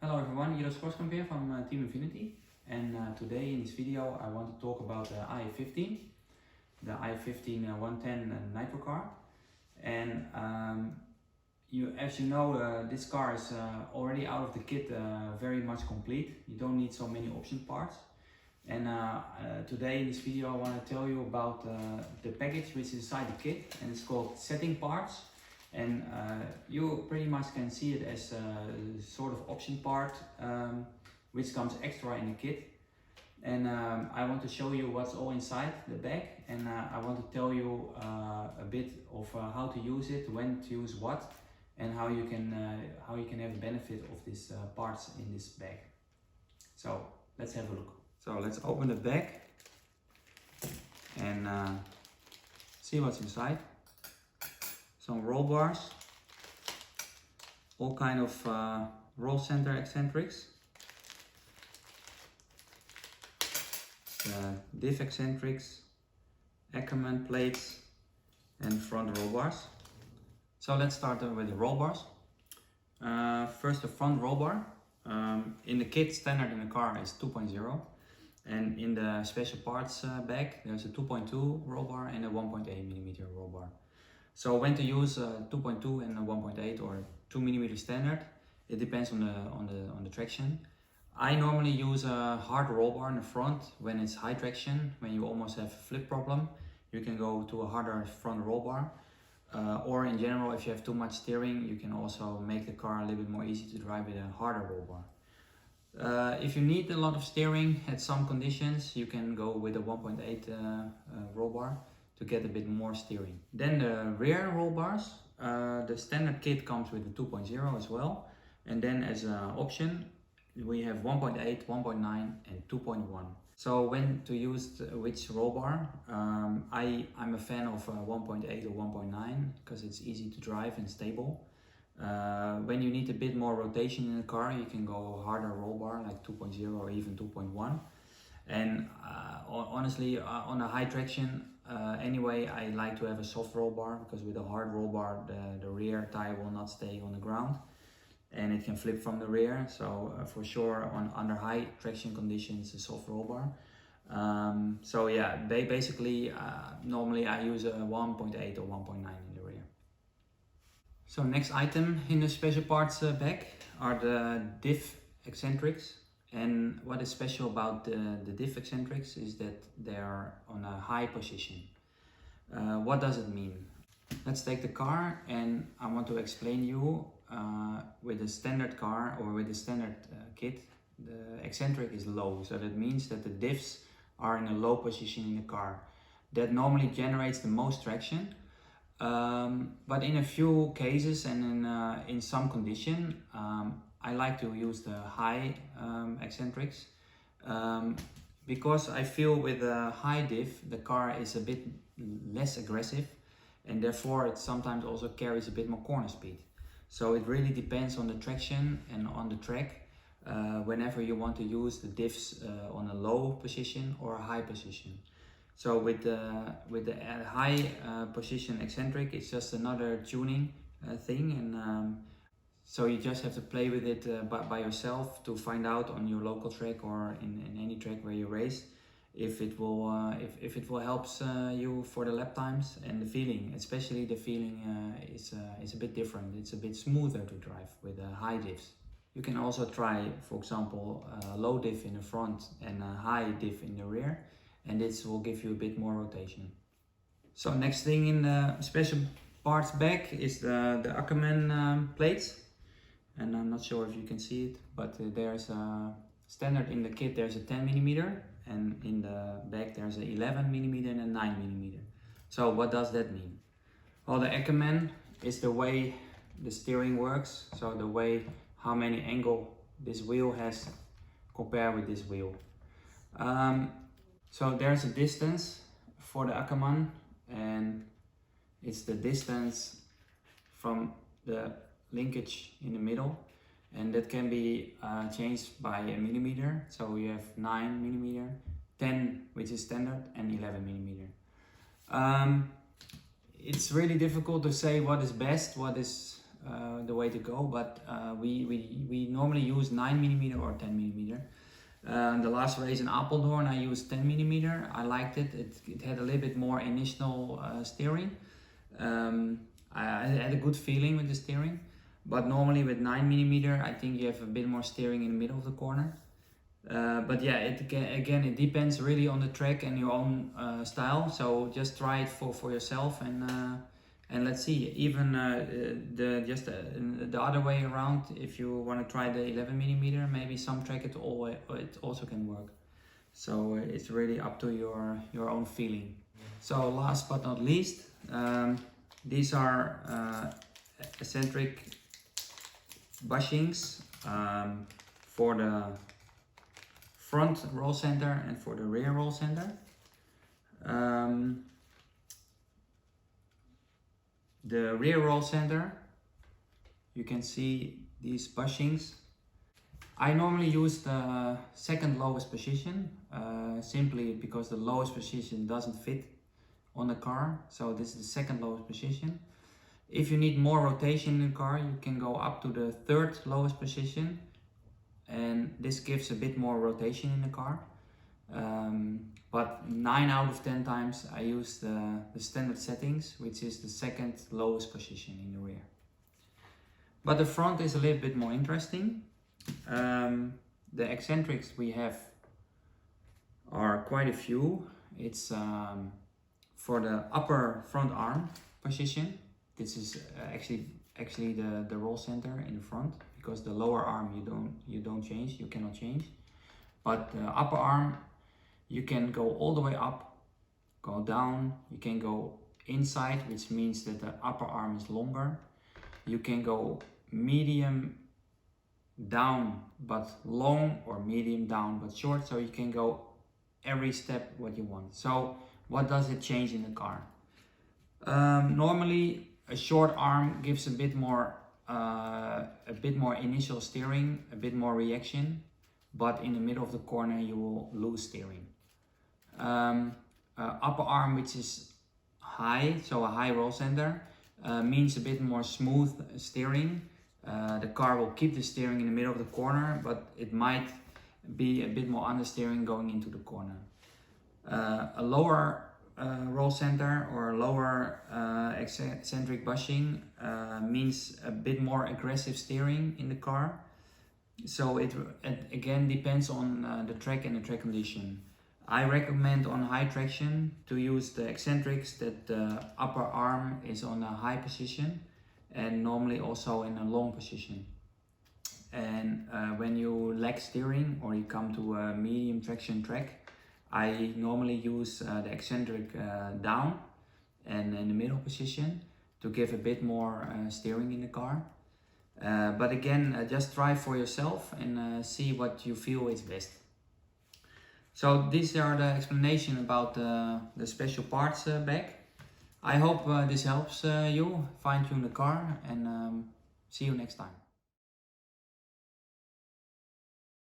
Hello everyone, here is Groskamp here from Team Infinity, and today in this video I want to talk about the IF15, the IF15 110 Nitro car. And as you know, this car is already out of the kit, very much complete. You don't need so many option parts. And today in this video I want to tell you about the package which is inside the kit, and it's called setting parts. And you pretty much can see it as a sort of option part which comes extra in the kit. And I want to show you what's all inside the bag, and I want to tell you a bit of how to use it, when to use what, and how you can have a benefit of these parts in this bag. So let's have a look. So let's open the bag and see what's inside. Some roll bars, all kind of roll center eccentrics, Diff eccentrics, Aquaman plates, and front roll bars. So let's start with the roll bars. First, the front roll bar. In the kit, standard in the car is 2.0, and in the special parts bag there's a 2.2 roll bar and a 1.8mm roll bar. So when to use 2.2 and a 1.8 or 2mm standard, it depends on the traction. I normally use a hard roll bar in the front when it's high traction. When you almost have a flip problem, you can go to a harder front roll bar. Or in general, if you have too much steering, you can also make the car a little bit more easy to drive with a harder roll bar. If you need a lot of steering at some conditions, you can go with a 1.8 roll bar to get a bit more steering. Then the rear roll bars, the standard kit comes with the 2.0 as well, and then as an option we have 1.8, 1.9 and 2.1. So when to use which roll bar, I'm a fan of 1.8 or 1.9 because it's easy to drive and stable. When you need a bit more rotation in the car, you can go harder roll bar like 2.0 or even 2.1. And honestly, on a high traction, anyway, I like to have a soft roll bar, because with a hard roll bar the rear tire will not stay on the ground and it can flip from the rear. So for sure under high traction conditions, a soft roll bar. So yeah, basically normally I use a 1.8 or 1.9 in the rear. So next item in the special parts bag are the Diff Eccentrics. And what is special about the Diff Eccentrics is that they are on a high position. What does it mean? Let's take the car, and I want to explain you with a standard car or with a standard kit, the eccentric is low. So that means that the diffs are in a low position in the car. That normally generates the most traction. But in a few cases and in some condition, I like to use the high eccentrics because I feel with a high diff the car is a bit less aggressive, and therefore it sometimes also carries a bit more corner speed. So it really depends on the traction and on the track whenever you want to use the diffs on a low position or a high position. So with the high position eccentric, it's just another tuning thing, and so you just have to play with it by yourself to find out on your local track or in any track where you race if it will helps you for the lap times and the feeling. Especially the feeling is a bit different. It's a bit smoother to drive with high diffs. You can also try, for example, a low diff in the front and a high diff in the rear, and this will give you a bit more rotation. So next thing in the special parts bag is the Aquaman plates. And I'm not sure if you can see it, but there's a standard in the kit, there's a 10mm, and in the bag there's a 11mm and a 9mm. So what does that mean? Well, the Aquaman is the way the steering works, so the way how many angle this wheel has compared with this wheel. So there's a distance for the Aquaman, and it's the distance from the linkage in the middle, and that can be changed by a millimeter. So we have 9mm, 10 which is standard, and 11mm. It's really difficult to say what is best, what is the way to go, but we normally use 9mm or 10mm. The last race in Apeldoorn I used 10mm. I liked it. It had a little bit more initial steering. I had a good feeling with the steering, but normally with 9mm I think you have a bit more steering in the middle of the corner. But yeah, again it depends really on the track and your own style. So just try it for yourself, and let's see. Even the other way around, if you want to try the 11mm, maybe some track it also can work. So it's really up to your own feeling. So last but not least, these are Eccentric bushings for the front roll center and for the rear roll center. The rear roll center, you can see these bushings. I normally use the second lowest position, simply because the lowest position doesn't fit on the car. So this is the second lowest position. If you need more rotation in the car, you can go up to the third lowest position, and this gives a bit more rotation in the car. But 9 out of 10 times I use the standard settings, which is the second lowest position in the rear. But the front is a little bit more interesting. The eccentrics we have are quite a few. It's for the upper front arm position. This is actually the roll center in the front, because the lower arm you cannot change. But the upper arm, you can go all the way up, go down, you can go inside, which means that the upper arm is longer. You can go medium down but long, or medium down but short, so you can go every step what you want. So what does it change in the car? Normally a short arm gives a bit more initial steering, a bit more reaction, but in the middle of the corner you will lose steering. Upper arm, which is high, so a high roll center, means a bit more smooth steering. The car will keep the steering in the middle of the corner, but it might be a bit more understeering going into the corner. A lower roll center or a lower eccentric bushing means a bit more aggressive steering in the car. So it again depends on the track and the track condition. I recommend on high traction to use the eccentrics that the upper arm is on a high position, and normally also in a long position. And when you lack steering or you come to a medium traction track, I normally use the eccentric down and in the middle position to give a bit more steering in the car. But again, just try for yourself and see what you feel is best. So these are the explanation about the special parts bag. I hope this helps you fine-tune the car, and see you next time.